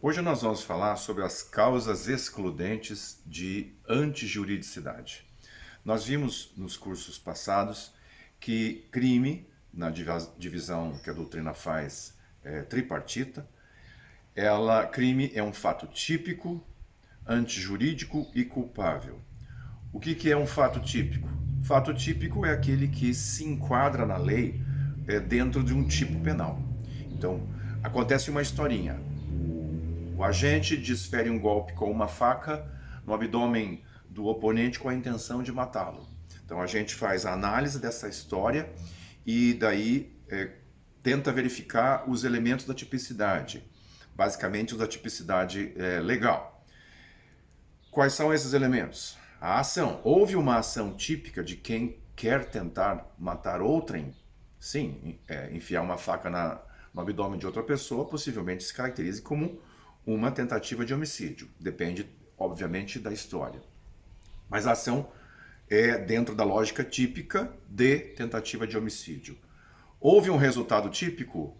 Hoje nós vamos falar sobre as causas excludentes de antijuridicidade. Nós vimos nos cursos passados que crime, na divisão que a doutrina faz tripartita, crime é um fato típico, antijurídico e culpável. O que é um fato típico? Fato típico é aquele que se enquadra na lei dentro de um tipo penal. Então, acontece uma historinha. O agente desfere um golpe com uma faca no abdômen do oponente com a intenção de matá-lo. Então a gente faz a análise dessa história e daí tenta verificar os elementos da tipicidade, basicamente os da tipicidade legal. Quais são esses elementos? A ação. Houve uma ação típica de quem quer tentar matar outrem? Sim, enfiar uma faca no abdômen de outra pessoa possivelmente se caracterize como uma tentativa de homicídio. Depende, obviamente, da história. Mas a ação é dentro da lógica típica de tentativa de homicídio. Houve um resultado típico?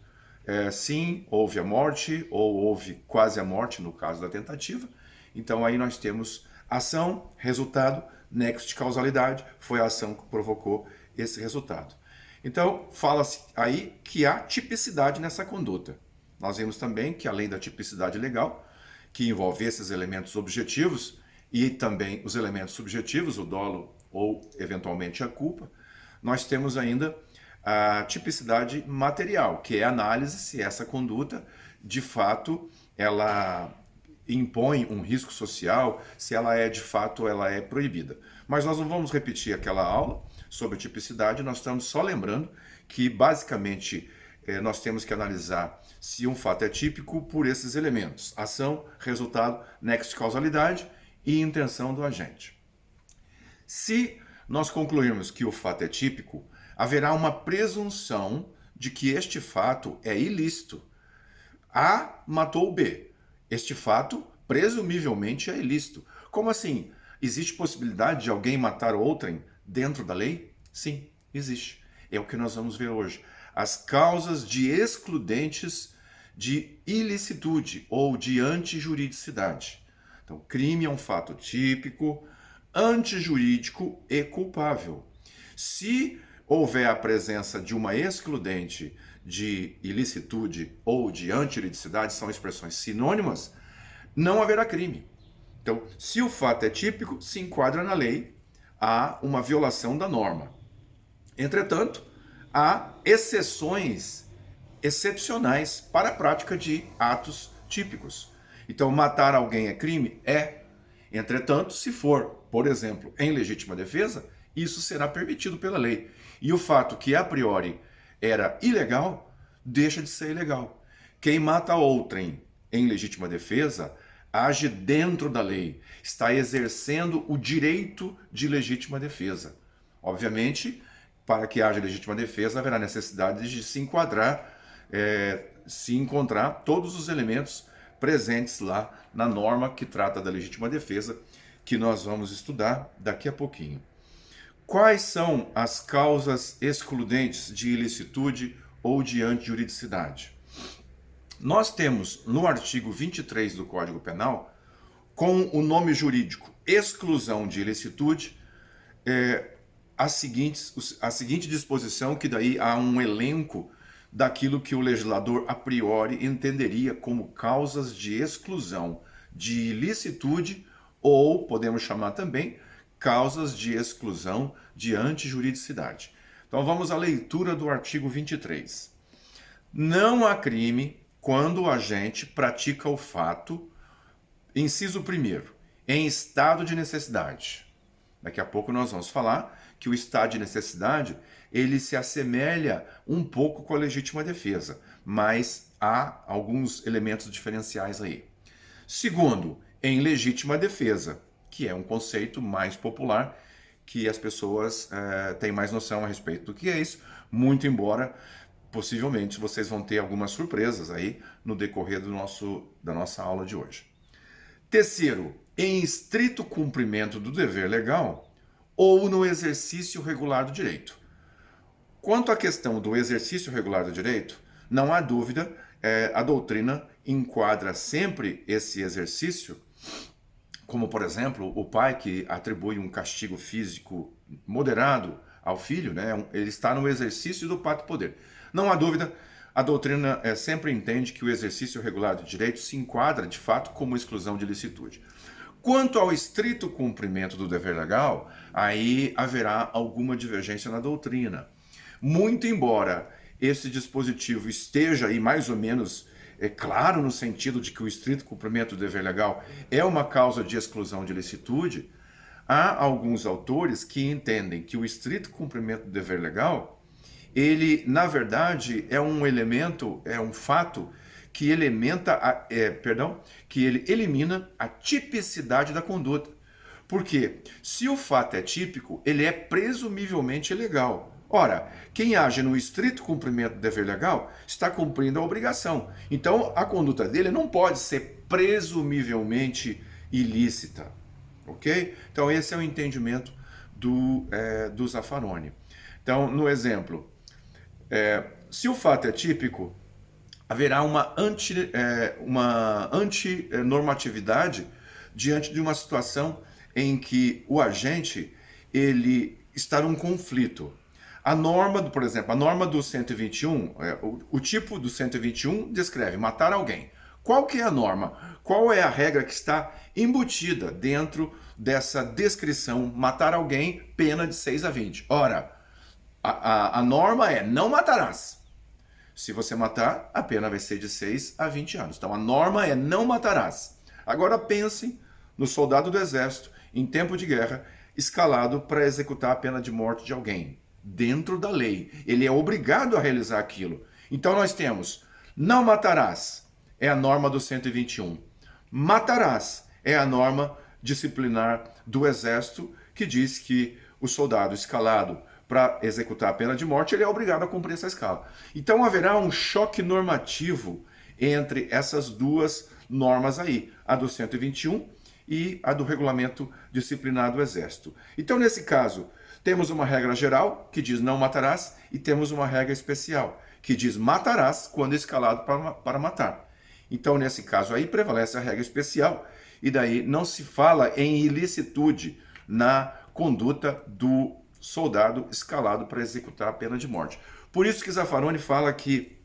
Sim, houve a morte, ou houve quase a morte, no caso da tentativa. Então aí nós temos ação, resultado, nexo de causalidade, foi a ação que provocou esse resultado. Então, fala-se aí que há tipicidade nessa conduta. Nós vimos também que além da tipicidade legal, que envolve esses elementos objetivos e também os elementos subjetivos, o dolo ou eventualmente a culpa, nós temos ainda a tipicidade material, que é a análise se essa conduta, de fato, ela impõe um risco social, se ela de fato, ela é proibida. Mas nós não vamos repetir aquela aula sobre tipicidade, nós estamos só lembrando que, basicamente, nós temos que analisar se um fato é típico por esses elementos: ação, resultado, nexo de causalidade e intenção do agente. Se nós concluirmos que o fato é típico, haverá uma presunção de que este fato é ilícito. A matou B. Este fato, presumivelmente, é ilícito. Como assim? Existe possibilidade de alguém matar outrem dentro da lei? Sim, existe. É o que nós vamos ver hoje. As causas de excludentes de ilicitude ou de antijuridicidade. Então, crime é um fato típico, antijurídico e culpável. Se houver a presença de uma excludente de ilicitude ou de antijuridicidade, são expressões sinônimas, não haverá crime. Então, se o fato é típico, se enquadra na lei, há uma violação da norma. Entretanto, há exceções excepcionais para a prática de atos típicos. Então, matar alguém é crime? É. Entretanto, se for, por exemplo, em legítima defesa, isso será permitido pela lei. E o fato que a priori era ilegal, deixa de ser ilegal. Quem mata outrem em legítima defesa age dentro da lei, está exercendo o direito de legítima defesa. Obviamente, para que haja legítima defesa, haverá necessidade de se encontrar todos os elementos presentes lá na norma que trata da legítima defesa, que nós vamos estudar daqui a pouquinho. Quais são as causas excludentes de ilicitude ou de antijuridicidade? Nós temos no artigo 23 do Código Penal, com o nome jurídico exclusão de ilicitude, a seguinte disposição, que daí há um elenco daquilo que o legislador a priori entenderia como causas de exclusão de ilicitude, ou podemos chamar também causas de exclusão de antijuridicidade. Então vamos à leitura do artigo 23. Não há crime quando o agente pratica o fato, inciso 1º, em estado de necessidade. Daqui a pouco nós vamos falar que o estado de necessidade, ele se assemelha um pouco com a legítima defesa, mas há alguns elementos diferenciais aí. Segundo, em legítima defesa, que é um conceito mais popular, que as pessoas têm mais noção a respeito do que é isso, muito embora possivelmente vocês vão ter algumas surpresas aí no decorrer da nossa aula de hoje. Terceiro, em estrito cumprimento do dever legal ou no exercício regular do direito. Quanto à questão do exercício regular do direito, não há dúvida, a doutrina enquadra sempre esse exercício, como, por exemplo, o pai que atribui um castigo físico moderado ao filho, né? Ele está no exercício do pacto poder. Não há dúvida, a doutrina sempre entende que o exercício regular do direito se enquadra, de fato, como exclusão de licitude. Quanto ao estrito cumprimento do dever legal, aí haverá alguma divergência na doutrina. Muito embora esse dispositivo esteja aí mais ou menos claro no sentido de que o estrito cumprimento do dever legal é uma causa de exclusão de licitude, há alguns autores que entendem que o estrito cumprimento do dever legal, ele, na verdade, é um elemento, é um fato que que ele elimina a tipicidade da conduta. Porque se o fato é típico, ele é presumivelmente ilegal. Ora, quem age no estrito cumprimento do dever legal está cumprindo a obrigação. Então, a conduta dele não pode ser presumivelmente ilícita. Ok? Então, esse é o entendimento do Zaffaroni. Então, no exemplo, se o fato é típico, haverá uma antinormatividade diante de uma situação em que o agente ele está num conflito. A norma, por exemplo, a norma do 121, o tipo do 121 descreve matar alguém. Qual que é a norma? Qual é a regra que está embutida dentro dessa descrição matar alguém, pena de 6 a 20? Ora, a norma é não matarás. Se você matar, a pena vai ser de 6 a 20 anos. Então a norma é não matarás. Agora pensem no soldado do exército, em tempo de guerra, escalado para executar a pena de morte de alguém. Dentro da lei. Ele é obrigado a realizar aquilo. Então nós temos não matarás, é a norma do 121. Matarás é a norma disciplinar do exército que diz que o soldado escalado para executar a pena de morte, ele é obrigado a cumprir essa escala. Então haverá um choque normativo entre essas duas normas aí, a do 121 e a do regulamento disciplinar do Exército. Então, nesse caso, temos uma regra geral que diz não matarás e temos uma regra especial que diz matarás quando escalado para matar. Então, nesse caso aí, prevalece a regra especial e daí não se fala em ilicitude na conduta do soldado escalado para executar a pena de morte. Por isso que Zaffaroni fala que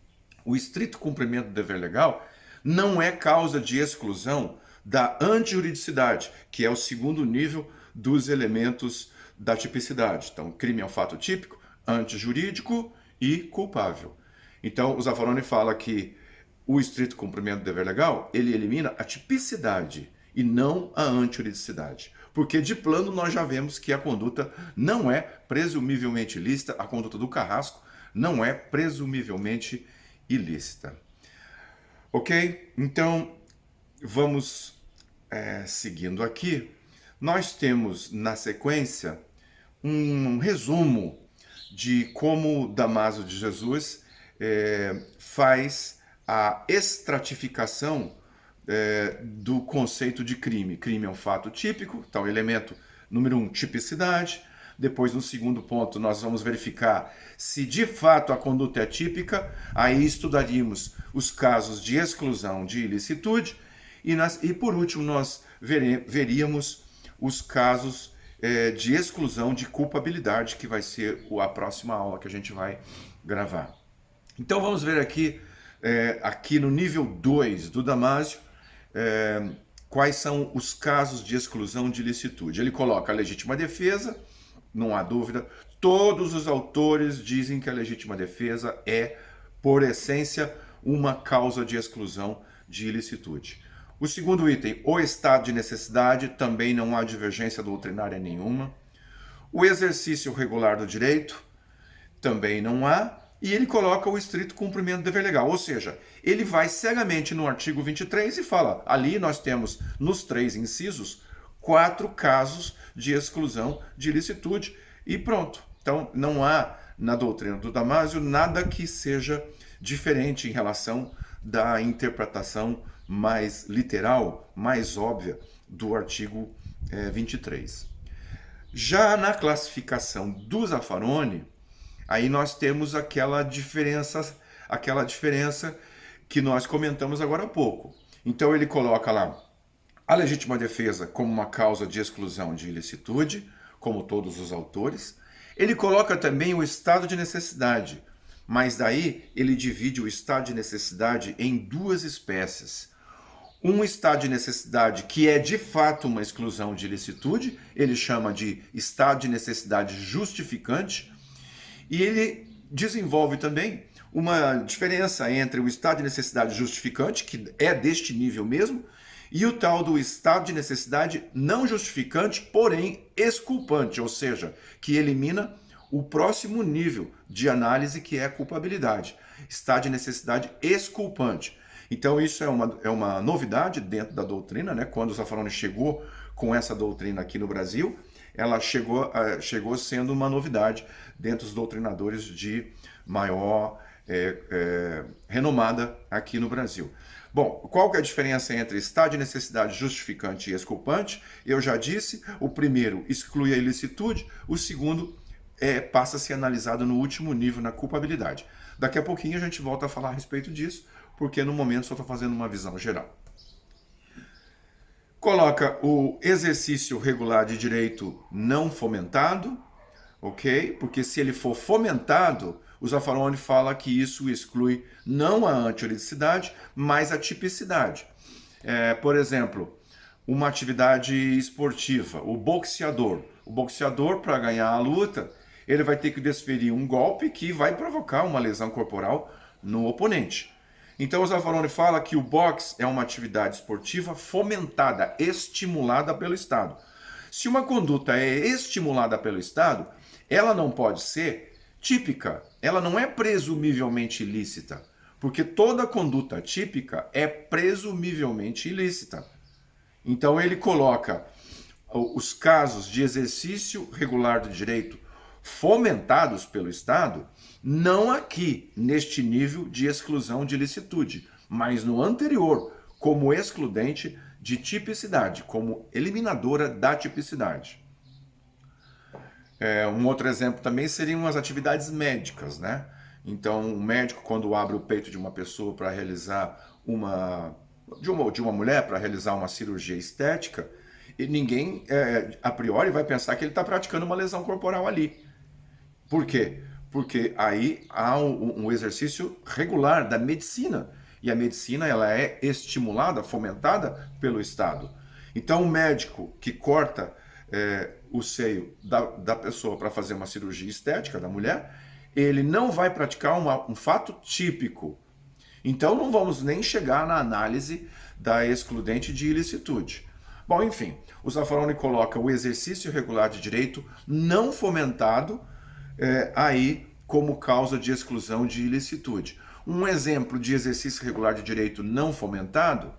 o estrito cumprimento do dever legal não é causa de exclusão da antijuridicidade, que é o segundo nível dos elementos da tipicidade. Então, crime é um fato típico, antijurídico e culpável. Então, o Zaffaroni fala que o estrito cumprimento do dever legal, ele elimina a tipicidade e não a antijuridicidade. Porque de plano nós já vemos que a conduta não é presumivelmente ilícita, a conduta do carrasco não é presumivelmente ilícita. Ok? Então, vamos seguindo aqui. Nós temos na sequência um resumo de como Dámaso de Jesus faz a estratificação do conceito de crime. Crime é um fato típico, então elemento número 1, tipicidade. Depois, no segundo ponto, nós vamos verificar se de fato a conduta é típica. Aí estudaríamos os casos de exclusão de ilicitude. E por último, nós veríamos os casos de exclusão de culpabilidade, que vai ser a próxima aula que a gente vai gravar. Então vamos ver aqui no nível 2 do Damásio, quais são os casos de exclusão de ilicitude. Ele coloca a legítima defesa, não há dúvida. Todos os autores dizem que a legítima defesa é, por essência, uma causa de exclusão de ilicitude. O segundo item, o estado de necessidade, também não há divergência doutrinária nenhuma. O exercício regular do direito, também não há. E ele coloca o estrito cumprimento do dever legal, ou seja, ele vai cegamente no artigo 23 e fala, ali nós temos, nos 3 incisos, 4 casos de exclusão de ilicitude e pronto. Então, não há na doutrina do Damásio nada que seja diferente em relação da interpretação mais literal, mais óbvia do artigo 23. Já na classificação do Zaffaroni, aí nós temos aquela diferença que nós comentamos agora há pouco. Então ele coloca lá a legítima defesa como uma causa de exclusão de ilicitude, como todos os autores. Ele coloca também o estado de necessidade, mas daí ele divide o estado de necessidade em duas espécies. Um estado de necessidade que é de fato uma exclusão de ilicitude, ele chama de estado de necessidade justificante, e ele desenvolve também uma diferença entre o estado de necessidade justificante, que é deste nível mesmo, e o tal do estado de necessidade não justificante, porém exculpante, ou seja, que elimina o próximo nível de análise, que é a culpabilidade. Estado de necessidade exculpante. Então isso é uma novidade dentro da doutrina, né? Quando o Zaffaroni chegou com essa doutrina aqui no Brasil, ela chegou sendo uma novidade dentro dos doutrinadores de maior renomada aqui no Brasil. Bom, qual que é a diferença entre estado de necessidade justificante e exculpante? Eu já disse, o primeiro exclui a ilicitude, o segundo passa a ser analisado no último nível, na culpabilidade. Daqui a pouquinho a gente volta a falar a respeito disso, porque no momento só estou fazendo uma visão geral. Coloca o exercício regular de direito não fomentado, ok? Porque se ele for fomentado, o Zaffaroni fala que isso exclui não a antijuridicidade, mas a tipicidade. Por exemplo, uma atividade esportiva, o boxeador. O boxeador, para ganhar a luta, ele vai ter que desferir um golpe que vai provocar uma lesão corporal no oponente. Então o Zaffaroni fala que o boxe é uma atividade esportiva fomentada, estimulada pelo Estado. Se uma conduta é estimulada pelo Estado, ela não pode ser típica, ela não é presumivelmente ilícita, porque toda conduta típica é presumivelmente ilícita. Então ele coloca os casos de exercício regular do direito fomentados pelo Estado, não aqui, neste nível de exclusão de ilicitude, mas no anterior, como excludente de tipicidade, como eliminadora da tipicidade. Um outro exemplo também seriam as atividades médicas, né? Então, o médico, quando abre o peito de uma pessoa para realizar de uma mulher, para realizar uma cirurgia estética, e ninguém, a priori, vai pensar que ele está praticando uma lesão corporal ali. Por quê? Porque aí há um exercício regular da medicina. E a medicina ela é estimulada, fomentada pelo Estado. Então o médico que corta o seio da pessoa para fazer uma cirurgia estética da mulher, ele não vai praticar um fato típico. Então não vamos nem chegar na análise da excludente de ilicitude. Bom, enfim, o Zaffaroni coloca o exercício regular de direito não fomentado aí como causa de exclusão de ilicitude. Um exemplo de exercício regular de direito não fomentado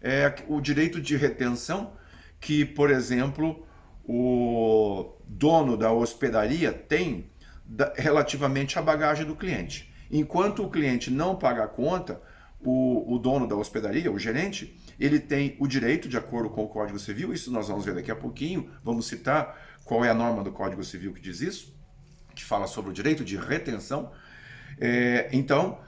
é o direito de retenção que, por exemplo, o dono da hospedaria tem relativamente à bagagem do cliente. Enquanto o cliente não paga a conta, o dono da hospedaria, o gerente, ele tem o direito, de acordo com o Código Civil, isso nós vamos ver daqui a pouquinho, vamos citar qual é a norma do Código Civil que diz isso, que fala sobre o direito de retenção. Então,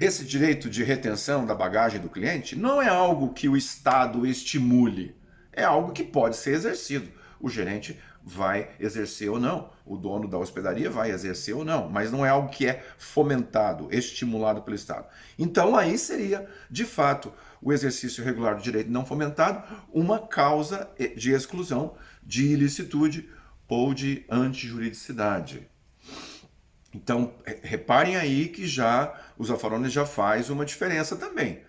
esse direito de retenção da bagagem do cliente não é algo que o Estado estimule, é algo que pode ser exercido. O gerente vai exercer ou não, o dono da hospedaria vai exercer ou não, mas não é algo que é fomentado, estimulado pelo Estado. Então aí seria, de fato, o exercício regular do direito não fomentado uma causa de exclusão de ilicitude ou de antijuridicidade. Então, reparem aí que já o Zaffaroni já faz uma diferença também.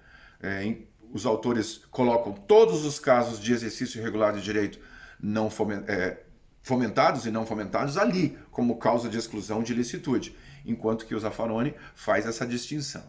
Os autores colocam todos os casos de exercício irregular de direito não fomentados e não fomentados ali, como causa de exclusão de ilicitude, enquanto que o Zaffaroni faz essa distinção.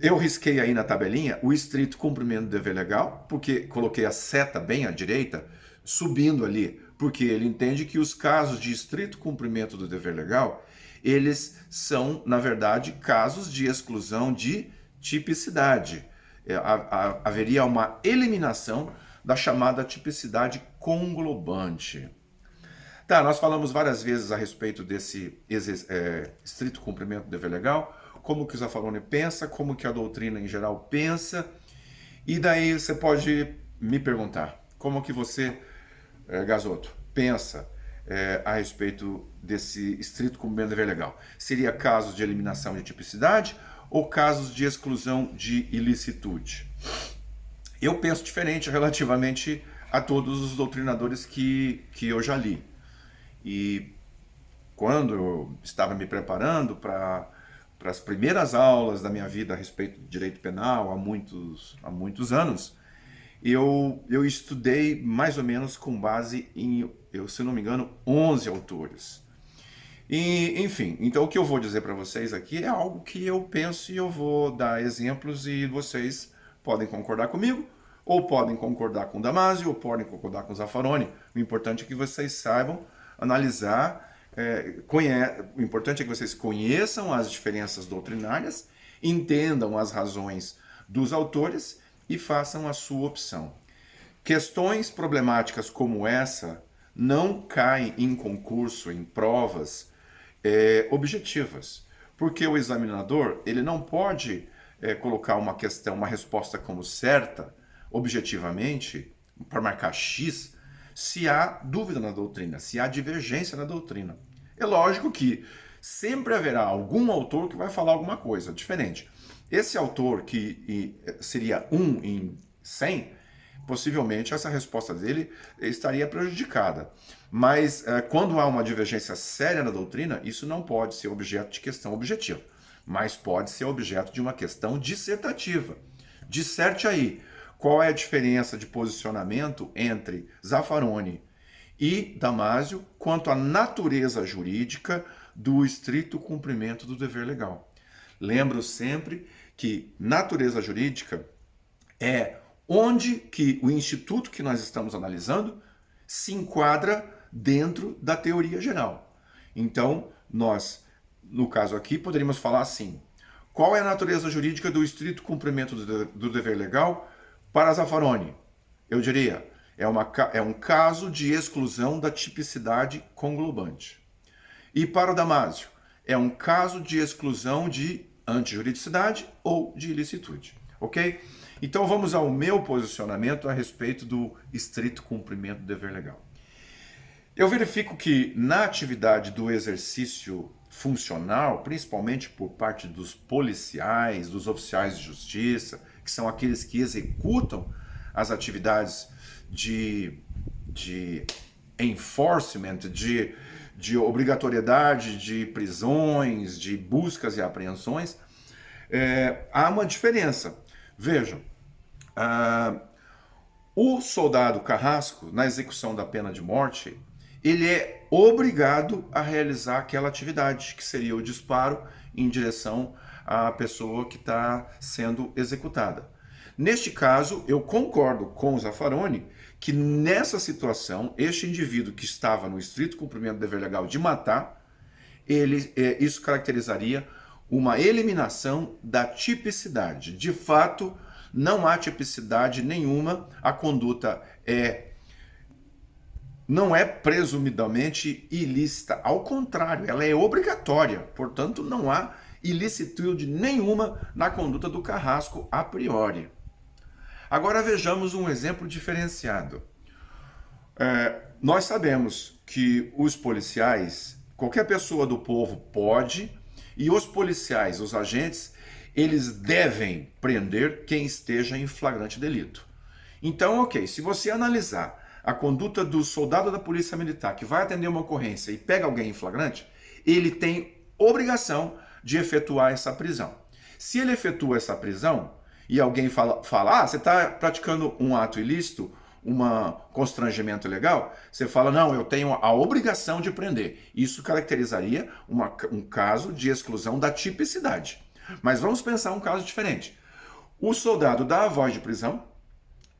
Eu risquei aí na tabelinha o estrito cumprimento do dever legal, porque coloquei a seta bem à direita, subindo ali, porque ele entende que os casos de estrito cumprimento do dever legal, eles são, na verdade, casos de exclusão de tipicidade. Haveria uma eliminação da chamada tipicidade conglobante. Tá, nós falamos várias vezes a respeito desse estrito cumprimento do dever legal, como que o Zaffaroni pensa, como que a doutrina em geral pensa, e daí você pode me perguntar, como que você, Gasoto, pensa a respeito desse estrito cumprimento do dever legal? Seria casos de eliminação de tipicidade ou casos de exclusão de ilicitude? Eu penso diferente relativamente a todos os doutrinadores que eu já li. E quando eu estava me preparando para as primeiras aulas da minha vida a respeito de direito penal, há muitos anos, eu estudei mais ou menos com base em, se não me engano, 11 autores. E, enfim, então o que eu vou dizer para vocês aqui é algo que eu penso e eu vou dar exemplos e vocês podem concordar comigo, ou podem concordar com o Damasio, ou podem concordar com o Zaffaroni. O importante é que vocês saibam analisar, o importante é que vocês conheçam as diferenças doutrinárias, entendam as razões dos autores e façam a sua opção. Questões problemáticas como essa não caem em concurso, em provas objetivas, porque o examinador ele não pode colocar uma questão, uma resposta como certa, objetivamente, para marcar X, se há dúvida na doutrina, se há divergência na doutrina. É lógico que sempre haverá algum autor que vai falar alguma coisa diferente. Esse autor que seria 1 em 100, possivelmente essa resposta dele estaria prejudicada. Mas quando há uma divergência séria na doutrina, isso não pode ser objeto de questão objetiva, mas pode ser objeto de uma questão dissertativa. Disserte aí, qual é a diferença de posicionamento entre Zaffaroni e Damasio quanto à natureza jurídica do estrito cumprimento do dever legal. Lembro sempre que natureza jurídica é onde que o instituto que nós estamos analisando se enquadra dentro da teoria geral. Então, nós, no caso aqui, poderíamos falar assim: qual é a natureza jurídica do estrito cumprimento do dever legal para Zaffaroni? Eu diria, é um caso de exclusão da tipicidade conglobante. E para o Damasio, é um caso de exclusão de antijuridicidade ou de ilicitude. Ok? Então vamos ao meu posicionamento a respeito do estrito cumprimento do dever legal. Eu verifico que na atividade do exercício funcional, principalmente por parte dos policiais, dos oficiais de justiça, que são aqueles que executam as atividades de enforcement, de obrigatoriedade de prisões, de buscas e apreensões, há uma diferença. Vejam, o soldado carrasco, na execução da pena de morte, ele é obrigado a realizar aquela atividade, que seria o disparo em direção à pessoa que está sendo executada. Neste caso, eu concordo com o Zaffaroni que nessa situação, este indivíduo que estava no estrito cumprimento do dever legal de matar, isso caracterizaria uma eliminação da tipicidade. De fato, não há tipicidade nenhuma, a conduta não é presumidamente ilícita, ao contrário, ela é obrigatória, portanto não há ilicitude nenhuma na conduta do carrasco a priori. Agora vejamos um exemplo diferenciado. Nós sabemos que os policiais, qualquer pessoa do povo pode, e os policiais, os agentes, eles devem prender quem esteja em flagrante delito. Então, ok, se você analisar a conduta do soldado da polícia militar que vai atender uma ocorrência e pega alguém em flagrante, ele tem obrigação de efetuar essa prisão. Se ele efetua essa prisão e alguém fala você está praticando um ato ilícito, um constrangimento ilegal, você fala, não, eu tenho a obrigação de prender. Isso caracterizaria um caso de exclusão da tipicidade. Mas vamos pensar um caso diferente. O soldado dá a voz de prisão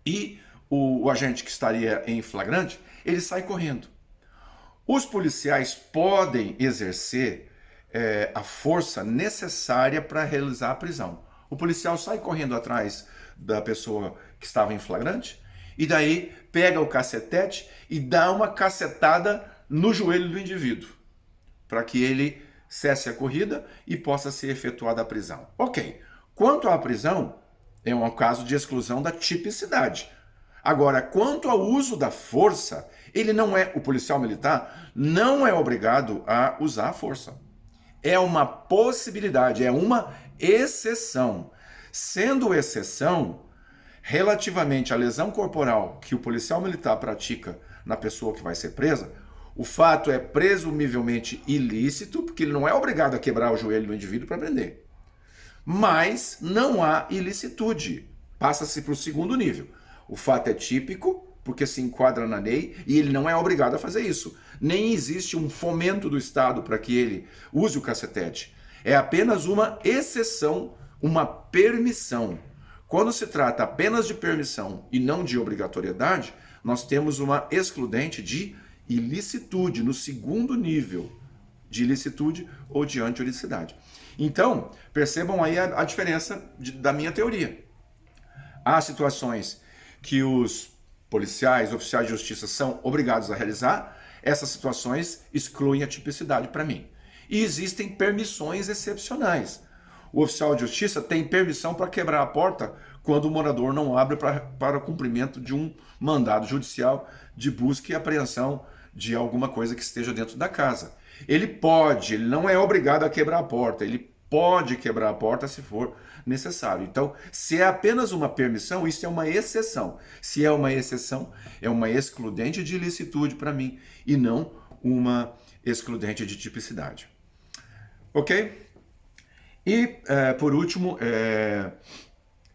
e o agente que estaria em flagrante, ele sai correndo. Os policiais podem exercer a força necessária para realizar a prisão. O policial sai correndo atrás da pessoa que estava em flagrante e daí pega o cacetete e dá uma cacetada no joelho do indivíduo, para que ele cesse a corrida e possa ser efetuada a prisão. Ok. Quanto à prisão, é um caso de exclusão da tipicidade. Agora, quanto ao uso da força, o policial militar não é obrigado a usar a força. É uma possibilidade, é uma exceção. Sendo exceção, relativamente à lesão corporal que o policial militar pratica na pessoa que vai ser presa, o fato é presumivelmente ilícito, porque ele não é obrigado a quebrar o joelho do indivíduo para prender. Mas não há ilicitude. Passa-se para o segundo nível. O fato é típico, porque se enquadra na lei, e ele não é obrigado a fazer isso. Nem existe um fomento do Estado para que ele use o cacetete. É apenas uma exceção, uma permissão. Quando se trata apenas de permissão e não de obrigatoriedade, nós temos uma excludente de ilicitude, no segundo nível de ilicitude ou de anti-ilicidade. Então, percebam aí a diferença da minha teoria. Há situações que os policiais, oficiais de justiça são obrigados a realizar, essas situações excluem a tipicidade para mim. E existem permissões excepcionais. O oficial de justiça tem permissão para quebrar a porta quando o morador não abre para o cumprimento de um mandado judicial de busca e apreensão de alguma coisa que esteja dentro da casa. Ele não é obrigado a quebrar a porta, ele pode quebrar a porta se for necessário. Então, se é apenas uma permissão, isso é uma exceção. Se é uma exceção, é uma excludente de ilicitude para mim e não uma excludente de tipicidade. Ok? E, por último,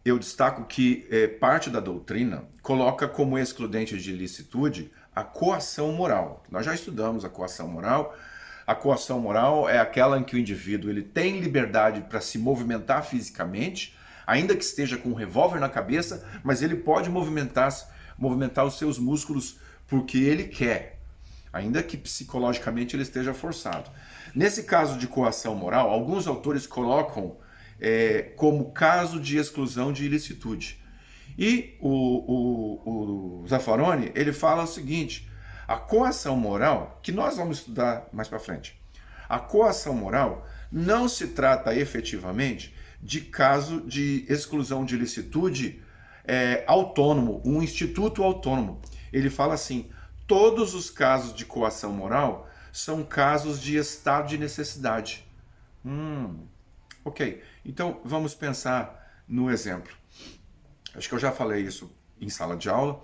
eu destaco que parte da doutrina coloca como excludente de ilicitude a coação moral. Nós já estudamos a coação moral. A coação moral é aquela em que o indivíduo ele tem liberdade para se movimentar fisicamente, ainda que esteja com um revólver na cabeça, mas ele pode movimentar os seus músculos porque ele quer, ainda que psicologicamente ele esteja forçado. Nesse caso de coação moral, alguns autores colocam como caso de exclusão de ilicitude. E o Zaffaroni, ele fala o seguinte: a coação moral, que nós vamos estudar mais para frente, a coação moral não se trata efetivamente de caso de exclusão de ilicitude autônomo, um instituto autônomo. Ele fala assim: todos os casos de coação moral são casos de estado de necessidade. Ok, então vamos pensar no exemplo. Acho que eu já falei isso em sala de aula,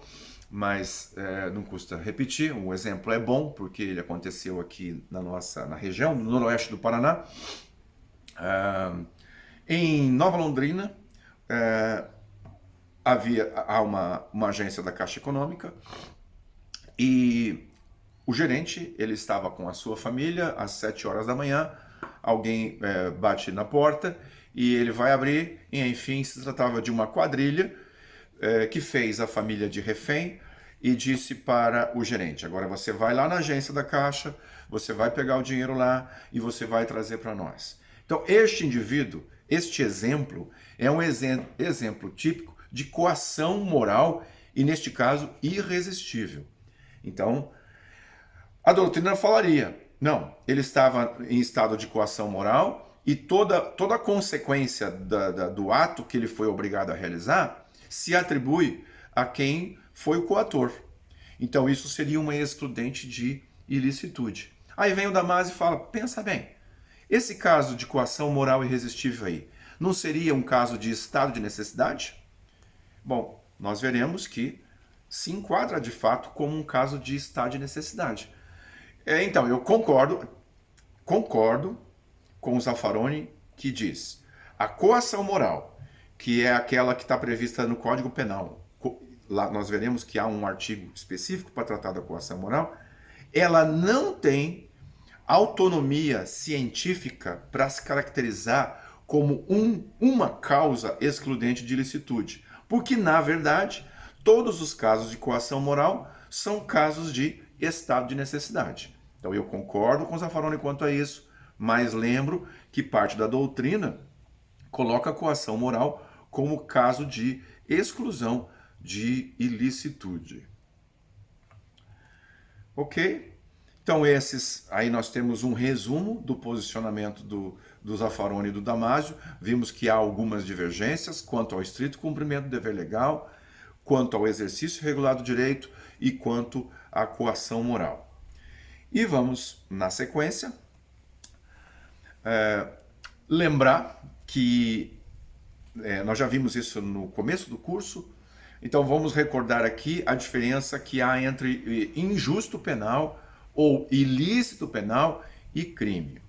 mas não custa repetir. Um exemplo é bom porque ele aconteceu aqui na região, no noroeste do Paraná. Em Nova Londrina, há uma agência da Caixa Econômica e o gerente, ele estava com a sua família às 7 horas da manhã, alguém bate na porta e ele vai abrir e, enfim, se tratava de uma quadrilha que fez a família de refém e disse para o gerente: agora você vai lá na agência da Caixa, você vai pegar o dinheiro lá e você vai trazer para nós. Então, este exemplo é um exemplo típico de coação moral e, neste caso, irresistível. Então, a doutrina falaria: não, ele estava em estado de coação moral e toda a consequência do ato que ele foi obrigado a realizar se atribui a quem foi o coator. Então isso seria uma excludente de ilicitude. Aí vem o Damasio e fala: pensa bem, esse caso de coação moral irresistível aí, não seria um caso de estado de necessidade? Bom, nós veremos que se enquadra de fato como um caso de estado de necessidade. Então, eu concordo com o Zaffaroni, que diz: a coação moral, que é aquela que está prevista no Código Penal, lá nós veremos que há um artigo específico para tratar da coação moral, ela não tem autonomia científica para se caracterizar como uma causa excludente de ilicitude, porque, na verdade, todos os casos de coação moral são casos de estado de necessidade. Então eu concordo com o Zaffaroni quanto a isso, mas lembro que parte da doutrina coloca a coação moral como caso de exclusão de ilicitude. Ok? Então esses, aí nós temos um resumo do posicionamento do Zaffaroni e do Damasio. Vimos que há algumas divergências quanto ao estrito cumprimento do dever legal, quanto ao exercício regular do direito e quanto à coação moral. E vamos, na sequência, lembrar que nós já vimos isso no começo do curso, então vamos recordar aqui a diferença que há entre injusto penal ou ilícito penal e crime.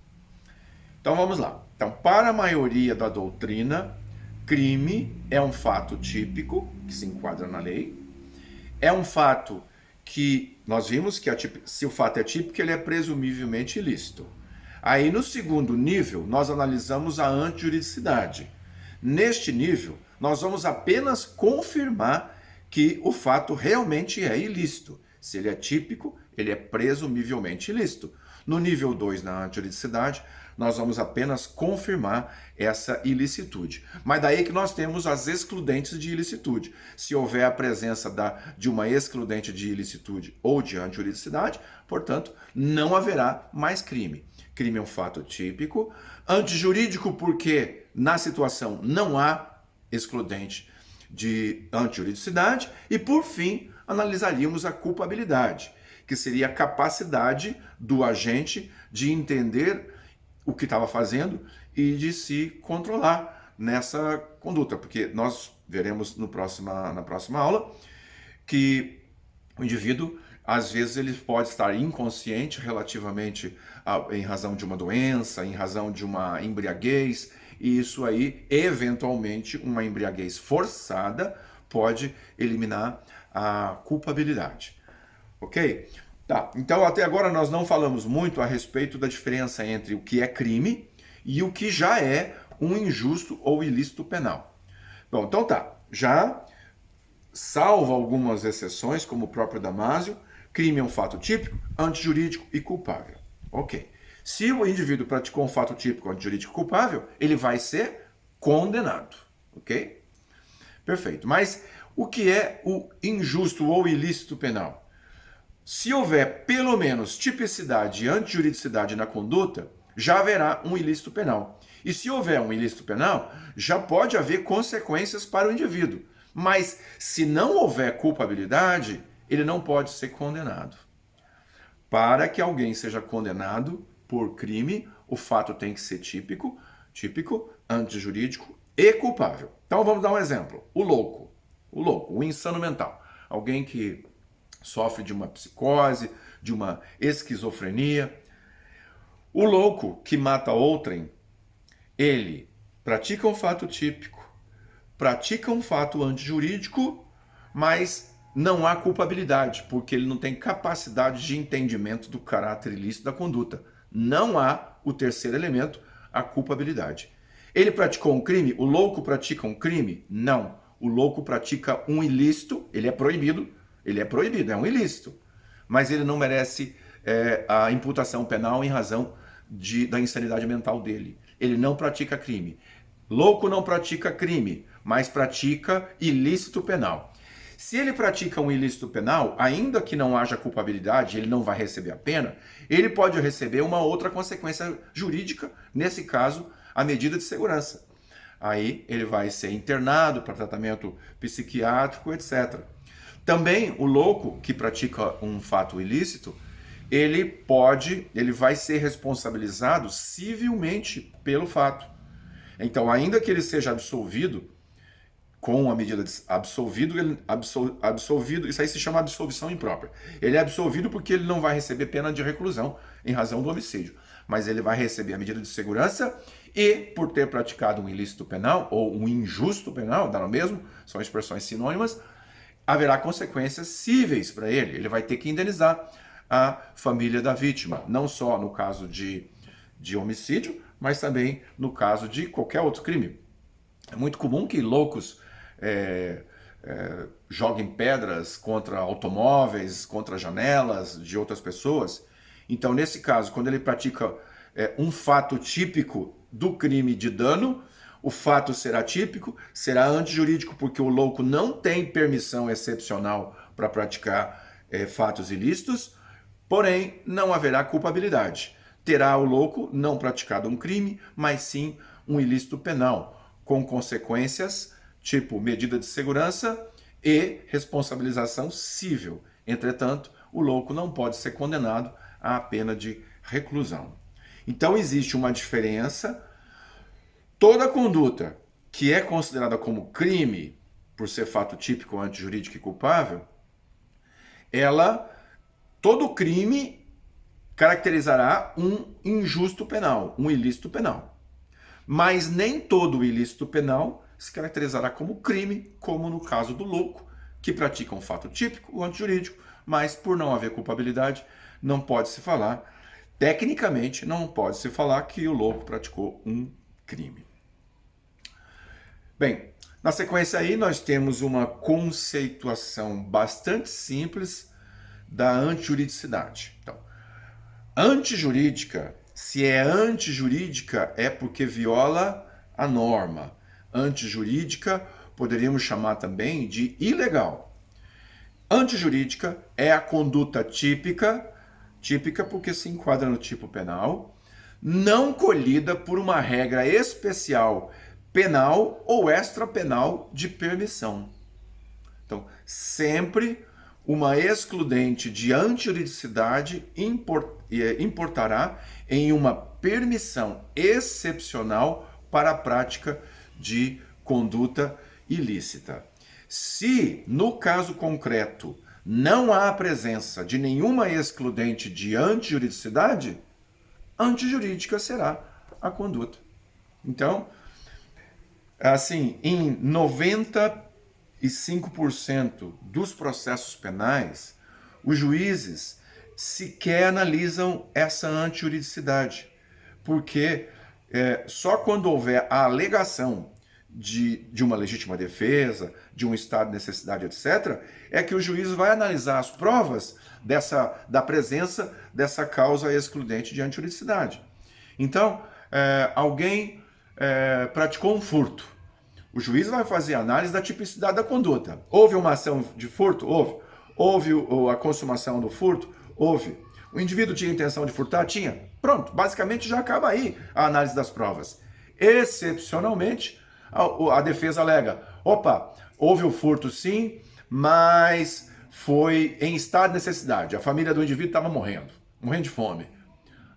Então vamos lá. Então, para a maioria da doutrina, crime é um fato típico que se enquadra na lei. É um fato que nós vimos que se o fato é típico, ele é presumivelmente ilícito. Aí no segundo nível, nós analisamos a antijuridicidade. Neste nível, nós vamos apenas confirmar que o fato realmente é ilícito. Se ele é típico, ele é presumivelmente ilícito. No nível 2, na antijuridicidade, nós vamos apenas confirmar essa ilicitude. Mas daí que nós temos as excludentes de ilicitude. Se houver a presença de uma excludente de ilicitude ou de antijuridicidade, portanto, não haverá mais crime. Crime é um fato típico. Antijurídico porque na situação não há excludente de antijuridicidade. E por fim, analisaríamos a culpabilidade, que seria a capacidade do agente de entender o que estava fazendo e de se controlar nessa conduta, porque nós veremos na próxima aula que o indivíduo, às vezes, ele pode estar inconsciente relativamente em razão de uma doença, em razão de uma embriaguez, e isso aí, eventualmente, uma embriaguez forçada pode eliminar a culpabilidade. Ok? Tá, então até agora nós não falamos muito a respeito da diferença entre o que é crime e o que já é um injusto ou ilícito penal. Bom, então tá, já salvo algumas exceções, como o próprio Damasio, crime é um fato típico, antijurídico e culpável. Ok. Se o indivíduo praticou um fato típico, antijurídico e culpável, ele vai ser condenado. Ok? Perfeito. Mas o que é o injusto ou ilícito penal? Se houver pelo menos tipicidade e antijuridicidade na conduta, já haverá um ilícito penal. E se houver um ilícito penal, já pode haver consequências para o indivíduo. Mas se não houver culpabilidade, ele não pode ser condenado. Para que alguém seja condenado por crime, o fato tem que ser típico, antijurídico e culpável. Então vamos dar um exemplo. O louco, o insano mental. Alguém que sofre de uma psicose, de uma esquizofrenia. O louco que mata outrem, ele pratica um fato típico, pratica um fato antijurídico, mas não há culpabilidade, porque ele não tem capacidade de entendimento do caráter ilícito da conduta. Não há o terceiro elemento, a culpabilidade. Ele praticou um crime? O louco pratica um crime? Não. O louco pratica um ilícito, ele é proibido, é um ilícito. Mas ele não merece a imputação penal em razão da insanidade mental dele. Ele não pratica crime. Louco não pratica crime, mas pratica ilícito penal. Se ele pratica um ilícito penal, ainda que não haja culpabilidade, ele não vai receber a pena, ele pode receber uma outra consequência jurídica, nesse caso, a medida de segurança. Aí ele vai ser internado para tratamento psiquiátrico, etc. Também o louco que pratica um fato ilícito, ele vai ser responsabilizado civilmente pelo fato. Então, ainda que ele seja absolvido com a medida de absolvido, isso aí se chama absolvição imprópria. Ele é absolvido porque ele não vai receber pena de reclusão em razão do homicídio, mas ele vai receber a medida de segurança e, por ter praticado um ilícito penal ou um injusto penal, dá no mesmo, são expressões sinônimas, haverá consequências cíveis para ele. Ele vai ter que indenizar a família da vítima, não só no caso de homicídio, mas também no caso de qualquer outro crime. É muito comum que loucos joguem pedras contra automóveis, contra janelas de outras pessoas. Então, nesse caso, quando ele pratica um fato típico do crime de dano, o fato será típico, será antijurídico, porque o louco não tem permissão excepcional para praticar fatos ilícitos, Porém, não haverá culpabilidade. Terá o louco não praticado um crime, mas sim um ilícito penal, com consequências tipo medida de segurança e responsabilização civil. Entretanto, o louco não pode ser condenado à pena de reclusão. Então existe uma diferença. Toda conduta que é considerada como crime, por ser fato típico, antijurídico e culpável, ela, todo crime caracterizará um injusto penal, um ilícito penal. Mas nem todo ilícito penal se caracterizará como crime, como no caso do louco, que pratica um fato típico, o antijurídico, mas por não haver culpabilidade, não pode se falar, tecnicamente, não pode se falar que o louco praticou um crime. Bem, na sequência aí nós temos uma conceituação bastante simples da antijuridicidade. Então, antijurídica, se é antijurídica é porque viola a norma. Antijurídica poderíamos chamar também de ilegal. Antijurídica é a conduta típica, típica porque se enquadra no tipo penal, não colhida por uma regra especial penal ou extrapenal de permissão. Então, sempre uma excludente de antijuridicidade importará em uma permissão excepcional para a prática de conduta ilícita. Se, no caso concreto, não há presença de nenhuma excludente de antijuridicidade, antijurídica será a conduta. Então, assim, em 95% dos processos penais, os juízes sequer analisam essa antijuridicidade, porque só quando houver a alegação de uma legítima defesa, de um estado de necessidade, etc., é que o juiz vai analisar as provas da presença dessa causa excludente de antijuridicidade. Então, alguém praticou um furto. O juiz vai fazer análise da tipicidade da conduta. Houve uma ação de furto? Houve. Houve a consumação do furto? Houve. O indivíduo tinha intenção de furtar? Tinha. Pronto, basicamente já acaba aí a análise das provas. Excepcionalmente, a defesa alega: opa, houve o furto sim, mas foi em estado de necessidade. A família do indivíduo estava morrendo de fome.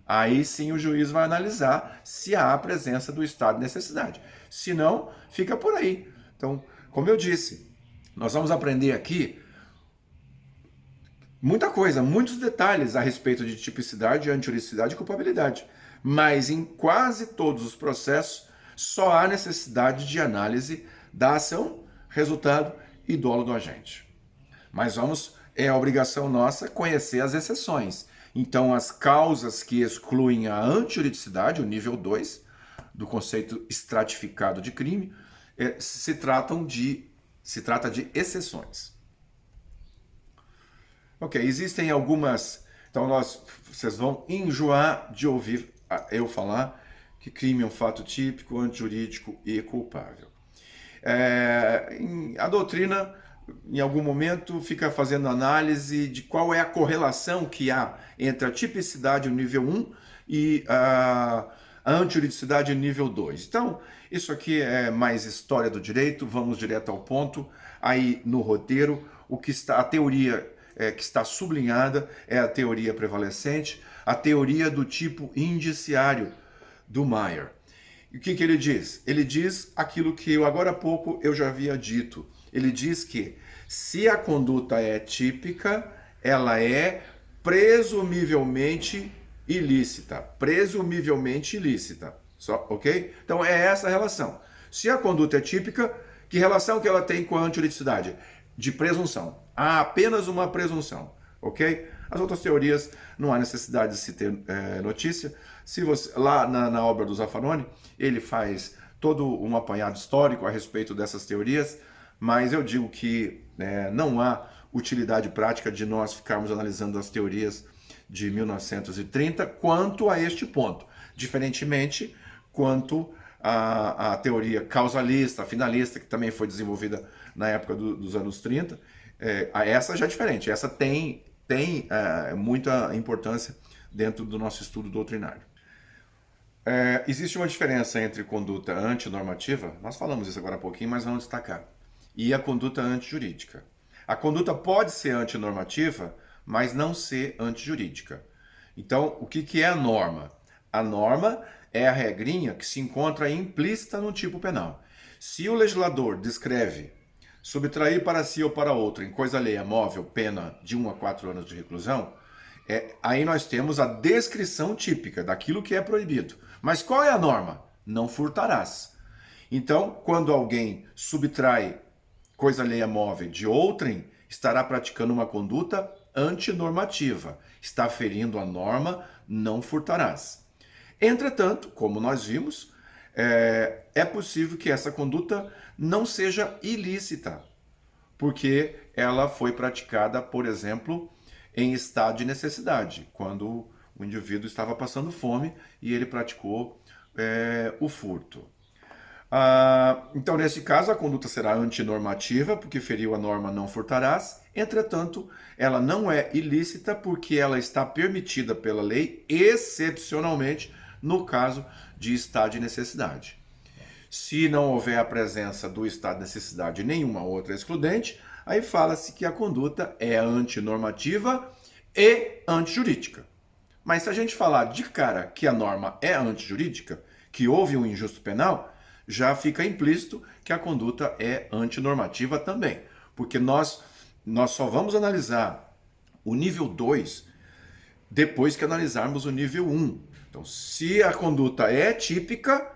Aí sim o juiz vai analisar se há a presença do estado de necessidade. Se não, fica por aí. Então, como eu disse, nós vamos aprender aqui muita coisa, muitos detalhes a respeito de tipicidade, antijuridicidade e culpabilidade. Mas em quase todos os processos só há necessidade de análise da ação, resultado e dolo do agente. Mas é obrigação nossa conhecer as exceções. Então, as causas que excluem a antijuridicidade, o nível 2 do conceito estratificado de crime, se trata de exceções. Ok, existem algumas. Então, vocês vão enjoar de ouvir eu falar que crime é um fato típico, antijurídico e culpável. A doutrina, em algum momento, fica fazendo análise de qual é a correlação que há entre a tipicidade no nível 1 e a antijuridicidade no nível 2. Então, isso aqui é mais história do direito, vamos direto ao ponto. Aí no roteiro, a teoria que está sublinhada é a teoria prevalecente, a teoria do tipo indiciário do Mayer. E o que ele diz? Ele diz aquilo que agora há pouco eu já havia dito. Ele diz que se a conduta é típica, ela é presumivelmente ilícita. Presumivelmente ilícita. Ok? Então é essa a relação. Se a conduta é típica, que relação que ela tem com a antijuridicidade? De presunção. Há apenas uma presunção. Ok? As outras teorias não há necessidade de se ter notícia. Se você, lá na obra do Zaffaroni, ele faz todo um apanhado histórico a respeito dessas teorias, mas eu digo que não há utilidade prática de nós ficarmos analisando as teorias de 1930 quanto a este ponto. Diferentemente, quanto a teoria causalista, finalista, que também foi desenvolvida na época dos anos 30, essa já é diferente. Essa tem tem muita importância dentro do nosso estudo doutrinário. Existe uma diferença entre conduta antinormativa, nós falamos isso agora há pouquinho, mas vamos destacar, e a conduta antijurídica. A conduta pode ser antinormativa, mas não ser antijurídica. Então, o que é a norma? A norma é a regrinha que se encontra implícita no tipo penal. Se o legislador descreve subtrair para si ou para outro em coisa alheia móvel pena de 1 a 4 anos de reclusão, aí nós temos a descrição típica daquilo que é proibido. Mas qual é a norma? Não furtarás. Então, quando alguém subtrai coisa alheia móvel de outrem, estará praticando uma conduta antinormativa. Está ferindo a norma, não furtarás. Entretanto, como nós vimos, é possível que essa conduta não seja ilícita, porque ela foi praticada, por exemplo, em estado de necessidade, quando o indivíduo estava passando fome e ele praticou o furto. Então, nesse caso, a conduta será antinormativa, porque feriu a norma não furtarás. Entretanto, ela não é ilícita, porque ela está permitida pela lei, excepcionalmente, no caso de estado de necessidade. Se não houver a presença do estado de necessidade e nenhuma outra excludente, aí fala-se que a conduta é antinormativa e antijurídica. Mas se a gente falar de cara que a norma é antijurídica, que houve um injusto penal, já fica implícito que a conduta é antinormativa também. Porque nós só vamos analisar o nível 2 depois que analisarmos o nível 1. Então, se a conduta é típica,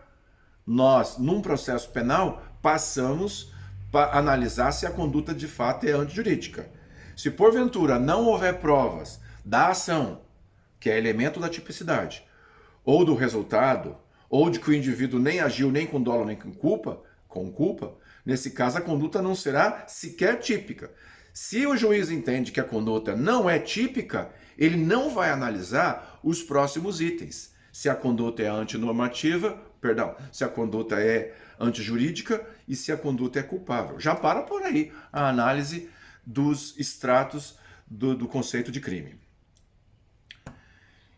nós, num processo penal, passamos para analisar se a conduta de fato é antijurídica. Se porventura não houver provas da ação, que é elemento da tipicidade, ou do resultado, ou de que o indivíduo nem agiu nem com dolo nem com culpa, nesse caso a conduta não será sequer típica. Se o juiz entende que a conduta não é típica, ele não vai analisar os próximos itens. Se a conduta é antinormativa, se a conduta é antijurídica e se a conduta é culpável. Já para por aí a análise dos extratos do conceito de crime.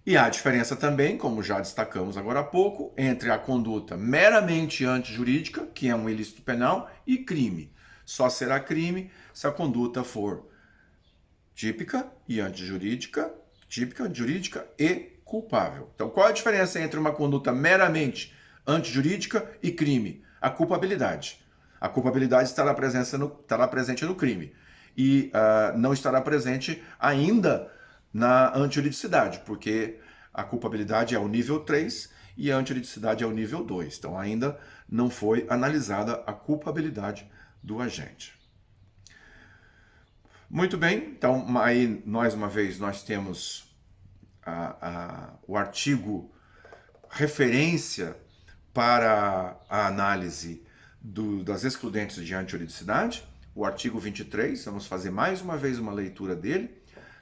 E há diferença também, como já destacamos agora há pouco, entre a conduta meramente antijurídica, que é um ilícito penal, e crime. Só será crime se a conduta for típica e antijurídica, típica, antijurídica e culpável. Então, qual a diferença entre uma conduta meramente antijurídica e crime? A culpabilidade. A culpabilidade estará presente no crime e não estará presente ainda na antijuridicidade, porque a culpabilidade é o nível 3 e a antijuridicidade é o nível 2. Então ainda não foi analisada a culpabilidade do agente. Muito bem, então aí mais uma vez nós temos o artigo referência para a análise das excludentes de antijuridicidade, o artigo 23, vamos fazer mais uma vez uma leitura dele.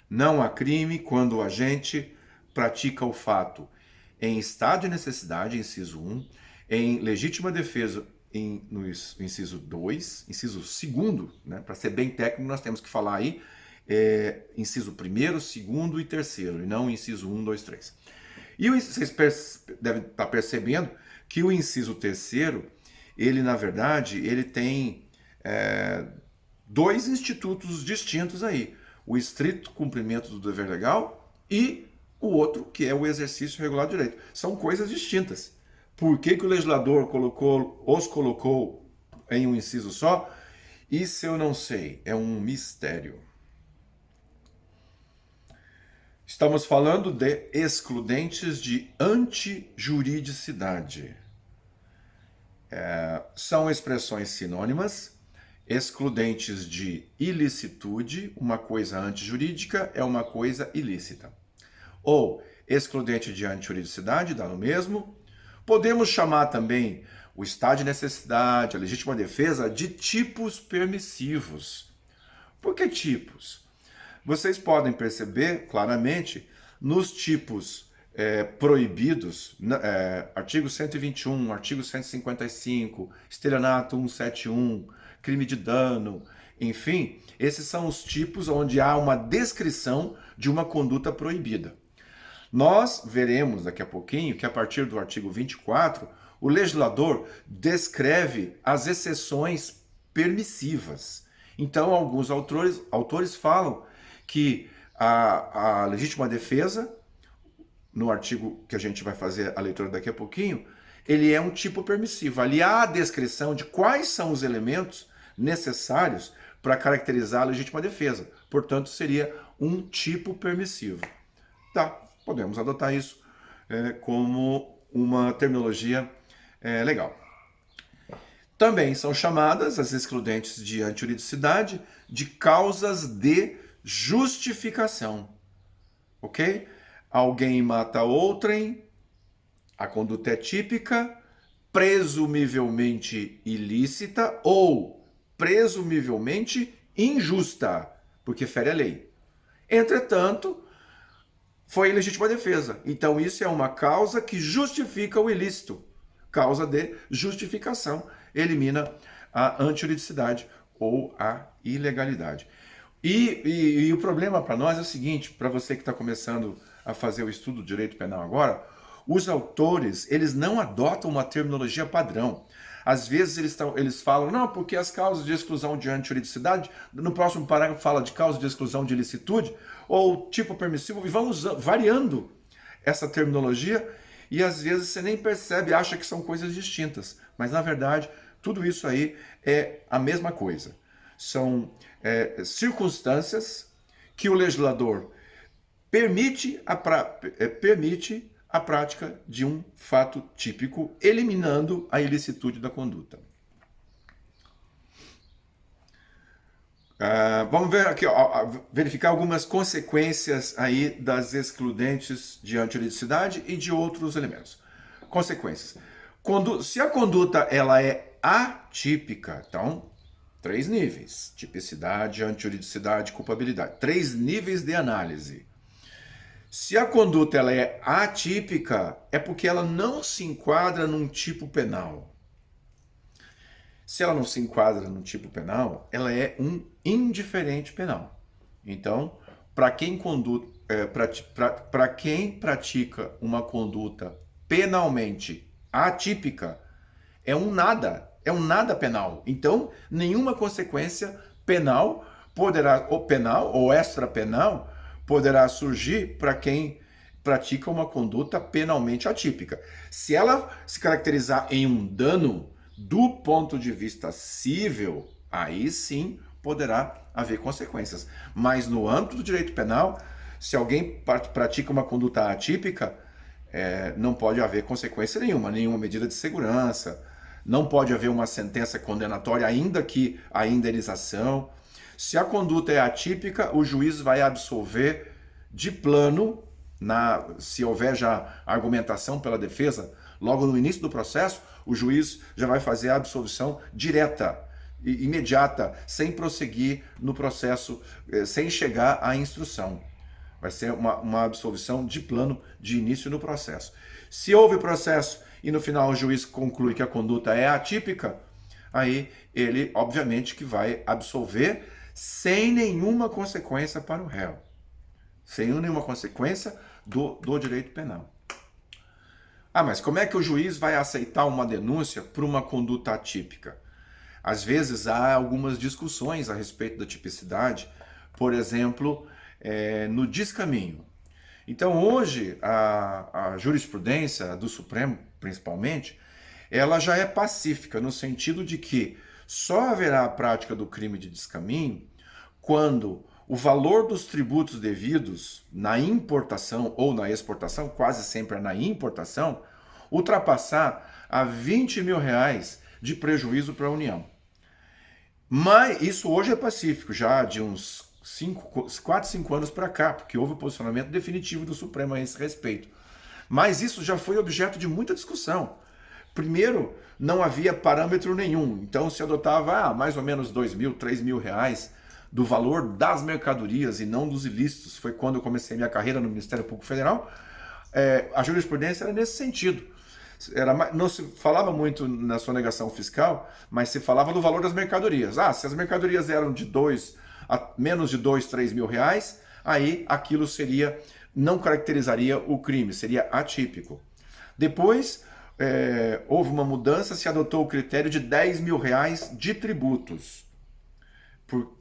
Não há crime quando o agente pratica o fato em estado de necessidade, inciso 1, em legítima defesa, no inciso 2, inciso 2, né? Para ser bem técnico, nós temos que falar aí inciso 1º, 2º e 3º, e não inciso 1, 2, 3. E vocês devem estar percebendo que o inciso 3º, ele na verdade, ele tem dois institutos distintos aí. O estrito cumprimento do dever legal e o outro, que é o exercício regular do direito. São coisas distintas. Por que o legislador os colocou em um inciso só? Isso eu não sei, é um mistério. Estamos falando de excludentes de antijuridicidade. São expressões sinônimas. Excludentes de ilicitude, uma coisa antijurídica é uma coisa ilícita. Ou excludente de antijuridicidade, dá no mesmo. Podemos chamar também o estado de necessidade, a legítima defesa, de tipos permissivos. Por que tipos? Vocês podem perceber claramente nos tipos proibidos, artigo 121, artigo 155, estelionato 171, crime de dano, Enfim, esses são os tipos onde há uma descrição de uma conduta proibida. Nós veremos daqui a pouquinho que a partir do artigo 24, o legislador descreve as exceções permissivas. Então, alguns autores falam que a legítima defesa, no artigo que a gente vai fazer a leitura daqui a pouquinho, ele é um tipo permissivo. Ali há a descrição de quais são os elementos necessários para caracterizar a legítima defesa. Portanto, seria um tipo permissivo. Tá, podemos adotar isso como uma terminologia legal. Também são chamadas as excludentes de antijuridicidade de causas de justificação. Ok? Alguém mata outrem, a conduta é típica, presumivelmente ilícita ou presumivelmente injusta, porque fere a lei. Entretanto, foi ilegítima defesa. Então isso é uma causa que justifica o ilícito. Causa de justificação. Elimina a antijuridicidade ou a ilegalidade. E o problema para nós é o seguinte, para você que está começando a fazer o estudo do direito penal agora, os autores, eles não adotam uma terminologia padrão. Às vezes eles falam, não, porque as causas de exclusão de antijuridicidade, no próximo parágrafo fala de causa de exclusão de ilicitude, ou tipo permissivo, e vão variando essa terminologia, e às vezes você nem percebe, acha que são coisas distintas. Mas na verdade, tudo isso aí é a mesma coisa. São circunstâncias que o legislador permite a prática de um fato típico, eliminando a ilicitude da conduta. Vamos ver aqui, verificar algumas consequências aí das excludentes de antijuridicidade e de outros elementos. Consequências. Se a conduta ela é atípica, então, 3 níveis: tipicidade, antijuridicidade, culpabilidade. 3 níveis de análise. Se a conduta ela é atípica, é porque ela não se enquadra num tipo penal. Se ela não se enquadra num tipo penal, ela é um indiferente penal. Então, para quem pratica uma conduta penalmente atípica, é um nada penal. Então, nenhuma consequência penal poderá, ou penal ou extrapenal, poderá surgir para quem pratica uma conduta penalmente atípica. Se ela se caracterizar em um dano do ponto de vista civil, aí sim poderá haver consequências. Mas no âmbito do direito penal, se alguém pratica uma conduta atípica, não pode haver consequência nenhuma medida de segurança, não pode haver uma sentença condenatória, ainda que a indenização. Se a conduta é atípica, o juiz vai absolver de plano, se houver já argumentação pela defesa, logo no início do processo, o juiz já vai fazer a absolvição direta, imediata, sem prosseguir no processo, sem chegar à instrução. Vai ser uma absolvição de plano de início no processo. Se houve processo e no final o juiz conclui que a conduta é atípica, aí ele, obviamente, que vai absolver sem nenhuma consequência para o réu. Sem nenhuma consequência do direito penal. Mas como é que o juiz vai aceitar uma denúncia por uma conduta atípica? Às vezes há algumas discussões a respeito da tipicidade, por exemplo, no descaminho. Então hoje a jurisprudência do Supremo, principalmente, ela já é pacífica, no sentido de que só haverá a prática do crime de descaminho quando o valor dos tributos devidos na importação ou na exportação, quase sempre é na importação, ultrapassar a R$20.000 de prejuízo para a União. Mas isso hoje é pacífico, já de uns 4, 5 anos para cá, porque houve o posicionamento definitivo do Supremo a esse respeito. Mas isso já foi objeto de muita discussão. Primeiro, não havia parâmetro nenhum, então se adotava mais ou menos R$2.000, R$3.000 do valor das mercadorias e não dos ilícitos. Foi quando eu comecei minha carreira no Ministério Público Federal. A jurisprudência era nesse sentido. Não se falava muito na sonegação fiscal, mas se falava do valor das mercadorias. Ah, se as mercadorias eram de menos de 2, 3 mil reais, aí aquilo não caracterizaria o crime, seria atípico. Depois, houve uma mudança, se adotou o critério de 10 mil reais de tributos,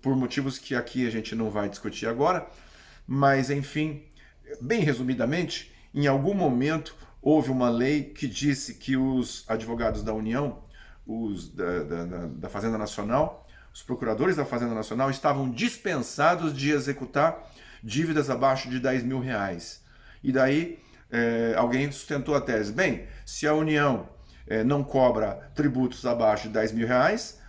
por motivos que aqui a gente não vai discutir agora, mas enfim, bem resumidamente, em algum momento houve uma lei que disse que os advogados da União, os da Fazenda Nacional, os procuradores da Fazenda Nacional estavam dispensados de executar dívidas abaixo de 10 mil reais. E daí alguém sustentou a tese, bem, se a União não cobra tributos abaixo de 10 mil reais,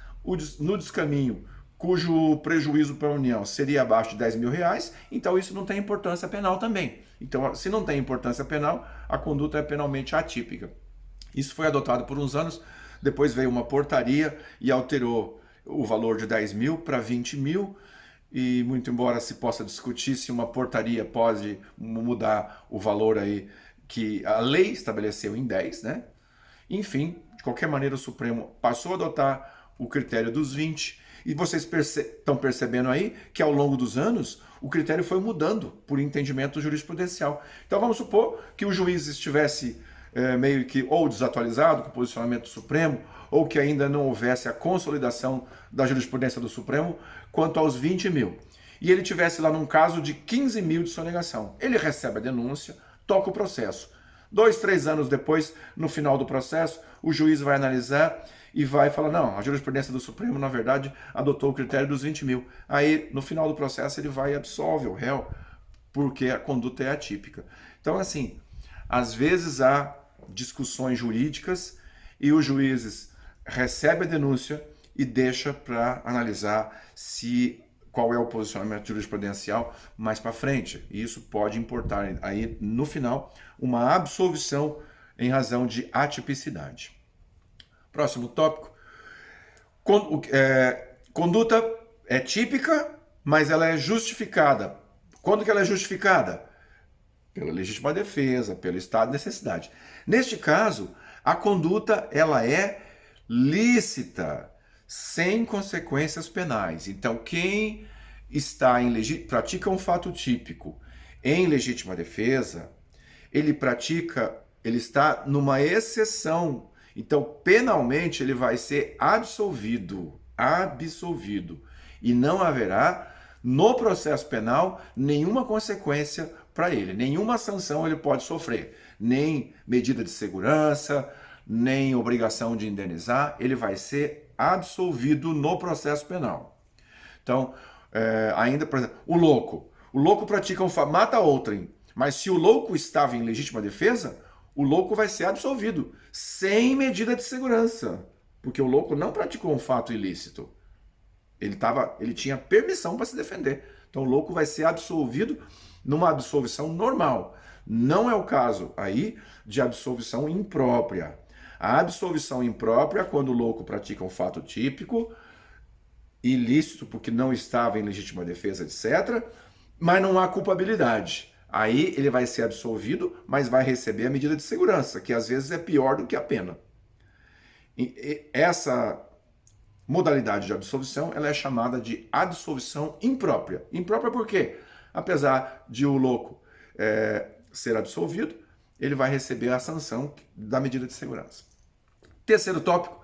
no descaminho cujo prejuízo para a União seria abaixo de 10 mil reais, então isso não tem importância penal também. Então, se não tem importância penal, a conduta é penalmente atípica. Isso foi adotado por uns anos, depois veio uma portaria e alterou o valor de 10 mil para 20 mil, e muito embora se possa discutir se uma portaria pode mudar o valor aí que a lei estabeleceu em 10, né? Enfim, de qualquer maneira o Supremo passou a adotar o critério dos 20, e vocês estão percebendo aí que ao longo dos anos o critério foi mudando por entendimento jurisprudencial. Então vamos supor que o juiz estivesse meio que ou desatualizado com o posicionamento do Supremo, ou que ainda não houvesse a consolidação da jurisprudência do Supremo quanto aos 20 mil. E ele tivesse lá num caso de 15 mil de sonegação. Ele recebe a denúncia, toca o processo. 2, 3 anos depois, no final do processo, o juiz vai analisar e vai falar, não, a jurisprudência do Supremo, na verdade, adotou o critério dos 20 mil. Aí, no final do processo, ele vai e absolve o réu, porque a conduta é atípica. Então, assim, às vezes há discussões jurídicas e os juízes recebem a denúncia e deixa para analisar qual é o posicionamento jurisprudencial mais para frente. E isso pode importar aí, no final, uma absolvição em razão de atipicidade. Próximo tópico. Conduta é típica, mas ela é justificada. Quando que ela é justificada? Pela legítima defesa, pelo estado de necessidade. Neste caso, a conduta ela é lícita, sem consequências penais. Então, quem pratica um fato típico em legítima defesa, ele está numa exceção. Então, penalmente, ele vai ser absolvido. E não haverá, no processo penal, nenhuma consequência para ele. Nenhuma sanção ele pode sofrer. Nem medida de segurança, nem obrigação de indenizar. Ele vai ser absolvido no processo penal. Então, ainda, por exemplo, o louco pratica mata outrem, mas se o louco estava em legítima defesa, o louco vai ser absolvido, sem medida de segurança, porque o louco não praticou um fato ilícito. Ele tinha permissão para se defender. Então o louco vai ser absolvido numa absolvição normal. Não é o caso aí de absolvição imprópria. A absolvição imprópria, quando o louco pratica um fato típico, ilícito porque não estava em legítima defesa, etc., mas não há culpabilidade. Aí ele vai ser absolvido, mas vai receber a medida de segurança, que às vezes é pior do que a pena. E essa modalidade de absolvição ela é chamada de absolvição imprópria. Imprópria por quê? Apesar de o louco ser absolvido, ele vai receber a sanção da medida de segurança. Terceiro tópico,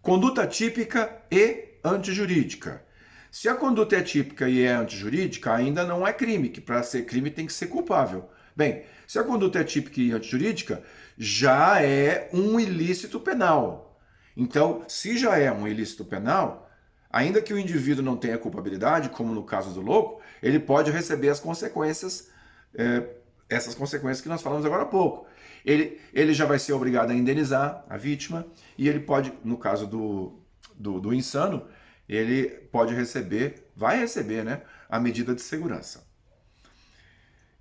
conduta típica e antijurídica. Se a conduta é típica e é antijurídica, ainda não é crime, que para ser crime tem que ser culpável. Bem, se a conduta é típica e antijurídica, já é um ilícito penal. Então, se já é um ilícito penal, ainda que o indivíduo não tenha culpabilidade, como no caso do louco, ele pode receber as consequências, essas consequências que nós falamos agora há pouco. Ele já vai ser obrigado a indenizar a vítima e ele pode, no caso do insano, ele vai receber, né, a medida de segurança.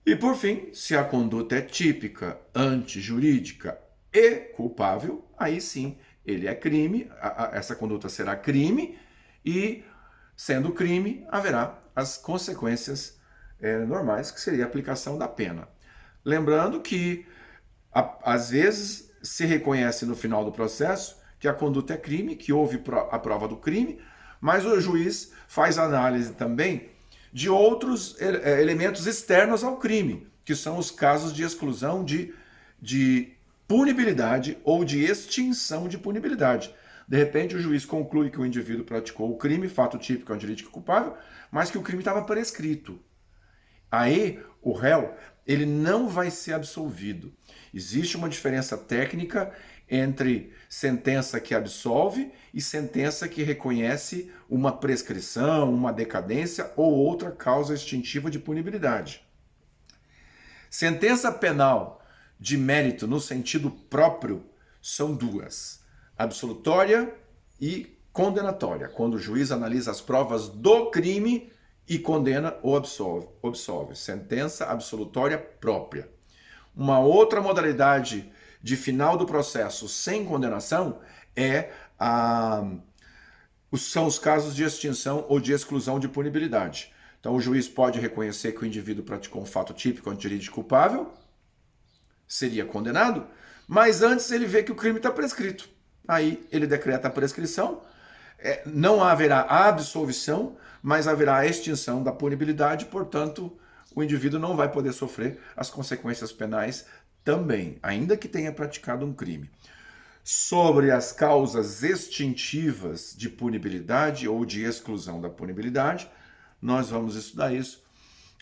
E por fim, se a conduta é típica, antijurídica e culpável, aí sim, ele é crime, essa conduta será crime e, sendo crime, haverá as consequências normais, que seria a aplicação da pena. Lembrando que, às vezes, se reconhece no final do processo que a conduta é crime, que houve a prova do crime, mas o juiz faz análise também de outros elementos externos ao crime, que são os casos de exclusão de punibilidade ou de extinção de punibilidade. De repente, o juiz conclui que o indivíduo praticou o crime, fato típico é um jurídico culpável, mas que o crime estava prescrito. Aí, o réu, ele não vai ser absolvido. Existe uma diferença técnica entre sentença que absolve e sentença que reconhece uma prescrição, uma decadência ou outra causa extintiva de punibilidade. Sentença penal de mérito no sentido próprio são duas: absolutória e condenatória, quando o juiz analisa as provas do crime e condena ou absolve. Sentença absolutória própria. Uma outra modalidade de final do processo sem condenação são os casos de extinção ou de exclusão de punibilidade. Então, o juiz pode reconhecer que o indivíduo praticou um fato típico antijurídico culpável, seria condenado, mas antes ele vê que o crime está prescrito. Aí ele decreta a prescrição, não haverá absolvição, mas haverá a extinção da punibilidade, portanto, o indivíduo não vai poder sofrer as consequências penais também, ainda que tenha praticado um crime. Sobre as causas extintivas de punibilidade ou de exclusão da punibilidade, nós vamos estudar isso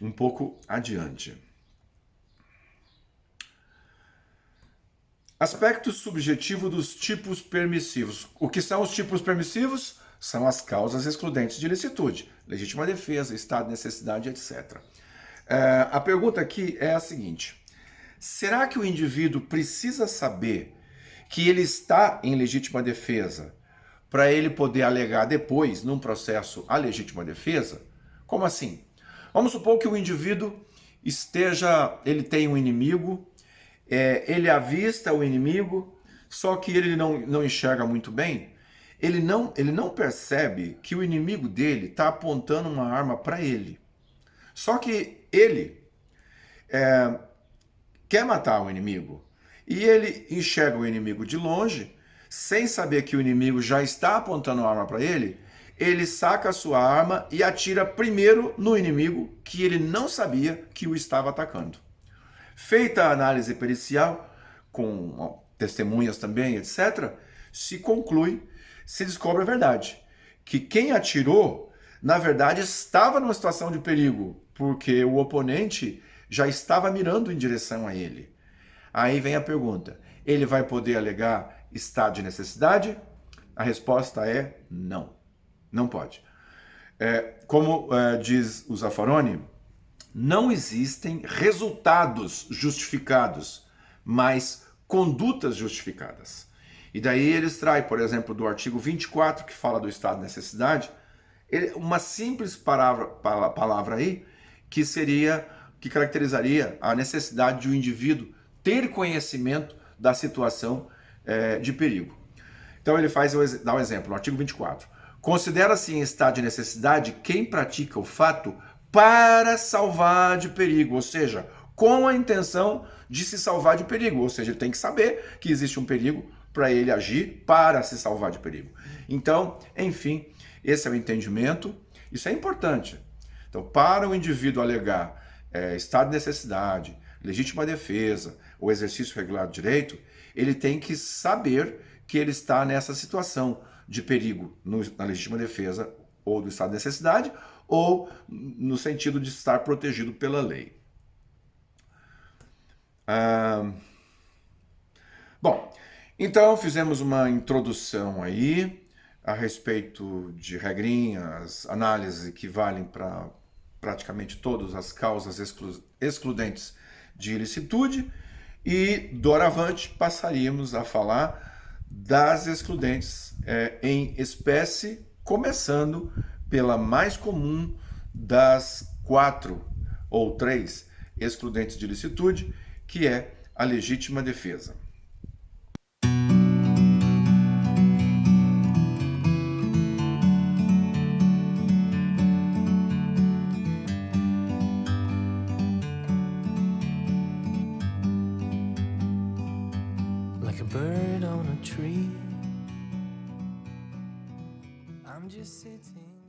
um pouco adiante. Aspecto subjetivo dos tipos permissivos. O que são os tipos permissivos? São as causas excludentes de ilicitude, legítima defesa, estado de necessidade, etc. A pergunta aqui é a seguinte: será que o indivíduo precisa saber que ele está em legítima defesa para ele poder alegar depois, num processo, a legítima defesa? Como assim? Vamos supor que o indivíduo ele tem um inimigo, ele avista o inimigo, só que ele não enxerga muito bem. Ele não percebe que o inimigo dele está apontando uma arma para ele. Só que ele quer matar o inimigo. E ele enxerga o inimigo de longe, sem saber que o inimigo já está apontando a arma para ele. Ele saca a sua arma e atira primeiro no inimigo, que ele não sabia que o estava atacando. Feita a análise pericial, com testemunhas também, etc., se descobre a verdade. Que quem atirou, na verdade, estava numa situação de perigo, porque o oponente já estava mirando em direção a ele. Aí vem a pergunta: ele vai poder alegar estado de necessidade? A resposta é não. Não pode. Como diz o Zaffaroni, não existem resultados justificados, mas condutas justificadas. E daí ele extrai, por exemplo, do artigo 24, que fala do estado de necessidade, uma simples palavra aí, que caracterizaria a necessidade de um indivíduo ter conhecimento da situação de perigo. Então ele dá um exemplo, no artigo 24. Considera-se em estado de necessidade quem pratica o fato para salvar de perigo, ou seja, com a intenção de se salvar de perigo, ou seja, ele tem que saber que existe um perigo para ele agir para se salvar de perigo. Então, enfim, esse é o entendimento, isso é importante. Então, para o indivíduo alegar estado de necessidade, legítima defesa ou exercício regular do direito, ele tem que saber que ele está nessa situação de perigo na legítima defesa ou do estado de necessidade, ou no sentido de estar protegido pela lei. Bom, então fizemos uma introdução aí a respeito de regrinhas, análises que valem para praticamente todas as causas excludentes de ilicitude, e doravante passaríamos a falar das excludentes em espécie, começando pela mais comum das 4 ou 3 excludentes de ilicitude, que é a legítima defesa. just sitting